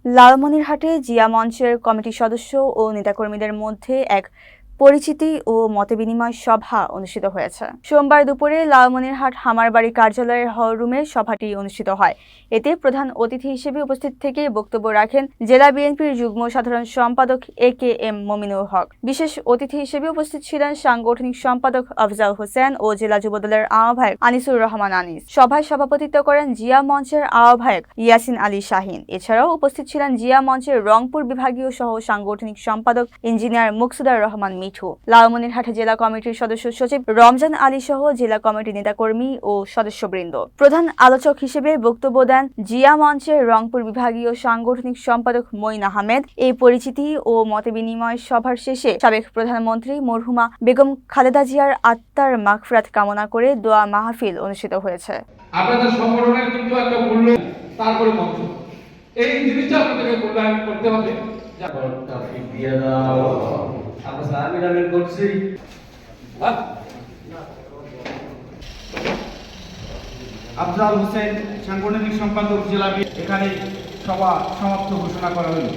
লালমনিরহাটে জিয়া মঞ্চের কমিটি সদস্য ও নেতাকর্মীদের মধ্যে এক পরিচিতি ও মতবিনিময় সভা অনুষ্ঠিত হয়েছে। সোমবার দুপুরে লালমনিরহাট হামারবাড়ি কার্যালয়ের হল রুমে সভাটি অনুষ্ঠিত হয়। এতে প্রধান অতিথি হিসেবে উপস্থিত থেকে বক্তব্য রাখেন জেলা বিএনপির যুগ্ম সাধারণ সম্পাদক এ.কে.এম. মমিনুল হক। বিশেষ অতিথি হিসেবে উপস্থিত ছিলেন সাংগঠনিক সম্পাদক আফজাল হোসেন ও জেলা যুবদলের আহ্বায়ক আনিসুর রহমান আনিস। সভায় সভাপতিত্ব করেন জিয়া মঞ্চের আহ্বায়ক ইয়াসিন আলী শাহিন। এছাড়াও উপস্থিত ছিলেন জিয়া মঞ্চের রংপুর বিভাগীয় সহ সাংগঠনিক সম্পাদক ইঞ্জিনিয়ার মুকসুদার রহমান মিঠু, লালমনিরহাট জেলা কমিটির সদস্য সচিব রমজান আলী সহ জেলা কমিটির নেতাকর্মী ও সদস্যবৃন্দ। প্রধান আলোচক হিসেবে বক্তব্য দেন জিয়া মঞ্চের রংপুর বিভাগীয় সাংগঠনিক সম্পাদক মঈন আহমেদ। এই পরিচিতি ও মতবিনিময় সভার শেষে সাবেক প্রধানমন্ত্রী মরহুমা বেগম খালেদা জিয়ার আত্মার মাগফিরাত কামনা করে দোয়া মাহফিল অনুষ্ঠিত হয়েছে। আপনাদের সংগঠনের কিন্তু একটা মূল্য, তারপরে মঞ্চ, এই জিনিসটা আপনাদেরকে মূল্যায়ন করতে হবে। আফজাল হোসেন সাংগঠনিক সম্পাদক জেলা, এখানে সভা সমাপ্ত ঘোষণা করা হলো।